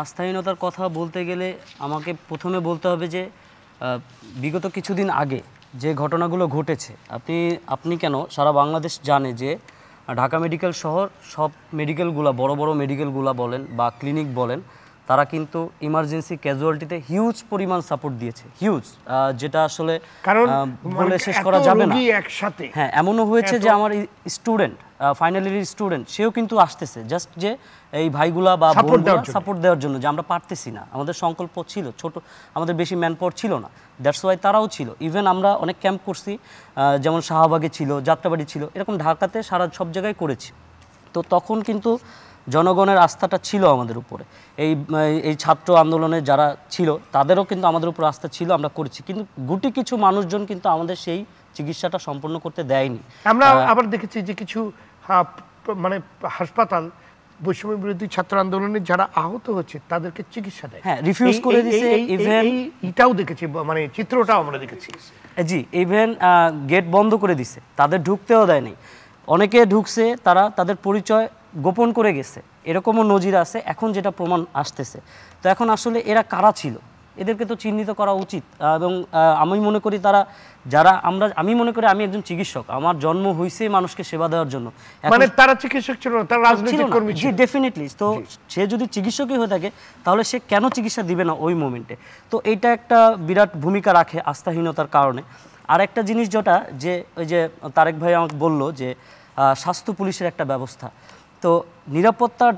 আস্থাহীনতার কথা বলতে গেলে আমাকে প্রথমে বলতে হবে যে বিগত কিছুদিন আগে যে ঘটনাগুলো ঘটেছে আপনি কেন সারা বাংলাদেশ জানে যে ঢাকা মেডিকেল শহর সব মেডিকেলগুলো বড় বড় মেডিকেলগুলো বলেন বা ক্লিনিক বলেন তারা কিন্তু ইমার্জেন্সি ক্যাজুয়ালিটিতে হিউজ পরিমাণ সাপোর্ট দিয়েছে, হিউজ, যেটা আসলে বলে শেষ করা যাবে না। একসাথে হ্যাঁ, এমনও হয়েছে যে আমার স্টুডেন্ট ফাইনাল ইয়ারের স্টুডেন্ট সেও কিন্তু আসতেছে জাস্ট যে এই ভাইগুলা বা বোনগুলা সাপোর্ট দেওয়ার জন্য, যে আমরা পারতেছি না, আমাদের সংকল্প ছিল ছোট, আমাদের বেশি ম্যান পাওয়ার ছিল না, দ্যাটস ওয়াই তারাও ছিল। ইভেন আমরা অনেক ক্যাম্প করছি, যেমন শাহবাগে ছিল, যাত্রাবাড়ি ছিল, এরকম ঢাকাতে সারা সব জায়গায় করেছি। তো তখন কিন্তু জনগণের আস্থাটা ছিল আমাদের উপরে, এই ছাত্র আন্দোলনে যারা ছিল তাদেরও কিন্তু আমাদের উপর আস্থা ছিল, আমরা করেছি। কিন্তু গুটি কিছু মানুষজন কিন্তু আমাদের সেই চিকিৎসাটা সম্পন্ন করতে দেয়নি। আমরা আবার দেখেছি যে কিছু মানে হাসপাতাল বৈষম্য বিরোধী ছাত্র আন্দোলনে যারা আহত হচ্ছে তাদেরকে চিকিৎসা দেয়, হ্যাঁ, রিফিউজ করে দিয়েছে। ইভেন এটাও দেখেছি, মানে চিত্রটাও আমরা দেখেছি। জি, ইভেন গেট বন্ধ করে দিছে, তাদের ঢুকতেও দেয়নি। অনেকে ঢুকছে, তারা তাদের পরিচয় গোপন করে গেছে, এরকমও নজির আছে। এখন যেটা প্রমাণ আসতেছে, তো এখন আসলে এরা কারা ছিল এদেরকে তো চিহ্নিত করা উচিত। এবং আমি মনে করি আমি মনে করি আমি একজন চিকিৎসক, আমার জন্ম হয়েছে মানুষকে সেবা দেওয়ার জন্য। মানে তারা চিকিৎসক ছিল না, তারা রাজনৈতিক কর্মী ছিল। জি, ডেফিনেটলি। তো সে যদি চিকিৎসকই হয়ে থাকে তাহলে সে কেন চিকিৎসা দিবে না ওই মোমেন্টে? তো এইটা একটা বিরাট ভূমিকা রাখে আস্থাহীনতার কারণে। আর একটা জিনিস যেটা, যে ওই যে তারেক ভাই আমাকে বললো যে স্বাস্থ্য পুলিশের একটা ব্যবস্থা, তো নিরাপত্তার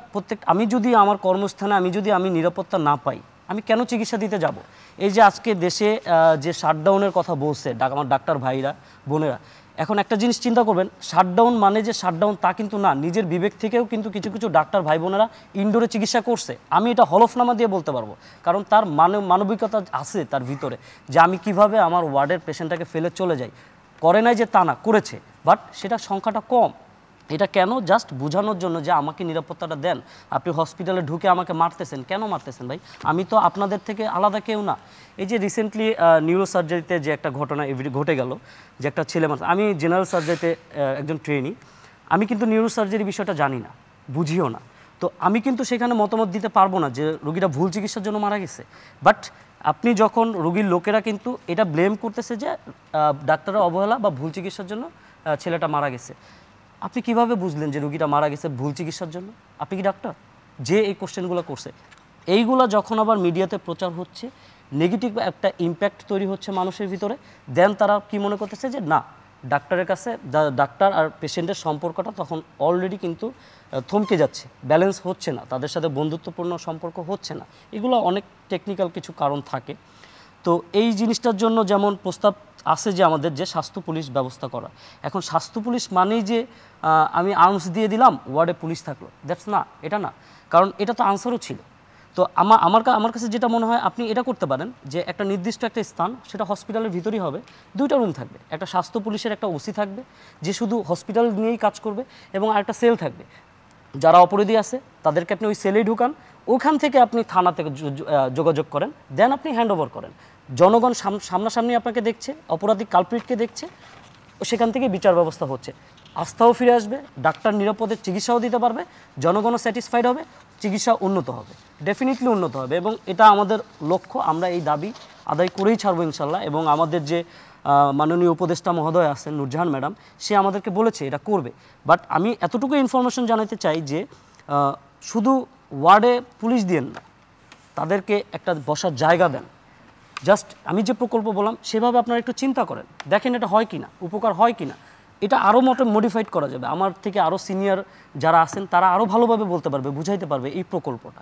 আমি যদি আমার কর্মস্থানে আমি নিরাপত্তা না পাই, আমি কেন চিকিৎসা দিতে যাব? এই যে আজকে দেশে যে শাটডাউনের কথা বলছে আমার ডাক্তার ভাইরা বোনেরা, এখন একটা জিনিস চিন্তা করবেন, শাটডাউন মানে যে শাটডাউন তা কিন্তু না। নিজের বিবেক থেকেও কিন্তু কিছু কিছু ডাক্তার ভাই বোনেরা ইনডোরে চিকিৎসা করছে। আমি এটা হলফনামা দিয়ে বলতে পারবো, কারণ তার মানবিকতা আছে তার ভিতরে, যে আমি কিভাবে আমার ওয়ার্ডের পেশেন্টটাকে ফেলে চলে যাই। করে নাই যে তা না, করেছে, বাট সেটা সংখ্যাটা কম। এটা কেন? জাস্ট বোঝানোর জন্য যে আমাকে নিরাপত্তাটা দেন। আপনি হসপিটালে ঢুকে আমাকে মারতেছেন, কেন মারতেছেন ভাই? আমি তো আপনাদের থেকে আলাদা কেউ না। এই যে রিসেন্টলি নিউরোসার্জারিতে যে একটা ঘটনা ঘটে গেল, যে একটা ছেলে আমি জেনারেল সার্জারিতে একজন ট্রেনি, আমি কিন্তু নিউরোসার্জারি বিষয়টা জানি না, বুঝিও না। তো আমি কিন্তু সেখানে মতামত দিতে পারবো না যে রোগীটা ভুল চিকিৎসার জন্য মারা গেছে। বাট আপনি যখন রোগীর লোকেরা কিন্তু এটা ব্লেম করতেছে যে ডাক্তারের অবহেলা বা ভুল চিকিৎসার জন্য ছেলেটা মারা গেছে, আপনি কিভাবে বুঝলেন যে রোগীটা মারা গেছে ভুল চিকিৎসার জন্য? আপনি কি ডাক্তার যে এই কোশ্চেনগুলো করছে? এইগুলা যখন আবার মিডিয়াতে প্রচার হচ্ছে, নেগেটিভ একটা ইম্প্যাক্ট তৈরি হচ্ছে মানুষের ভিতরে, দেন তারা কি মনে করতেছে যে না, ডাক্তারের কাছে ডাক্তার আর পেশেন্টের সম্পর্কটা তখন অলরেডি কিন্তু থমকে যাচ্ছে, ব্যালেন্স হচ্ছে না, তাদের সাথে বন্ধুত্বপূর্ণ সম্পর্ক হচ্ছে না। এগুলো অনেক টেকনিক্যাল কিছু কারণ থাকে। তো এই জিনিসটার জন্য যেমন প্রস্তাব আছে যে আমাদের যে স্বাস্থ্য পুলিশ ব্যবস্থা করা। এখন স্বাস্থ্য পুলিশ মানেই যে আমি আর্মস দিয়ে দিলাম, ওয়ার্ডে পুলিশ থাকলো, দ্যাটস না, এটা না। কারণ এটা তো আনসারও ছিল। তো আমার কাছে যেটা মনে হয়, আপনি এটা করতে পারেন যে একটা নির্দিষ্ট একটা স্থান, সেটা হসপিটালের ভিতরেই হবে, 2টা রুম থাকবে, একটা স্বাস্থ্য পুলিশের একটা ওসি থাকবে যে শুধু হসপিটাল নিয়েই কাজ করবে, এবং আরেকটা সেল থাকবে, যারা অপরাধী আছে তাদেরকে আপনি ওই সেলেই ঢুকান, ওখান থেকে আপনি থানা থেকে যোগাযোগ করেন, দেন আপনি হ্যান্ড ওভার করেন। জনগণ সামনাসামনি আপনাকে দেখছে, অপরাধী কালপ্রিটকে দেখছে, সেখান থেকে বিচার ব্যবস্থা হচ্ছে, আস্থাও ফিরে আসবে, ডাক্তার নিরাপদে চিকিৎসাও দিতে পারবে, জনগণও স্যাটিসফাইড হবে, চিকিৎসা উন্নত হবে, ডেফিনেটলি উন্নত হবে। এবং এটা আমাদের লক্ষ্য, আমরা এই দাবি আদায় করেই ছাড়বো ইনশাল্লাহ। এবং আমাদের যে মাননীয় উপদেষ্টা মহোদয় আছেন নূরজাহান ম্যাডাম, সে আমাদেরকে বলেছে এটা করবে। বাট আমি এতটুকু ইনফরমেশন জানাতে চাই যে শুধু ওয়ার্ডে পুলিশ দিয়েন না, তাদেরকে একটা বসার জায়গা দেন। জাস্ট আমি যে প্রকল্প বললাম সেভাবে আপনারা একটু চিন্তা করেন, দেখেন এটা হয় কিনা, উপকার হয় কিনা। এটা আরও মডিফাইড করা যাবে, আমার থেকে আরও সিনিয়র যারা আছেন তারা আরও ভালোভাবে বলতে পারবে, বুঝাইতে পারবে এই প্রকল্পটা।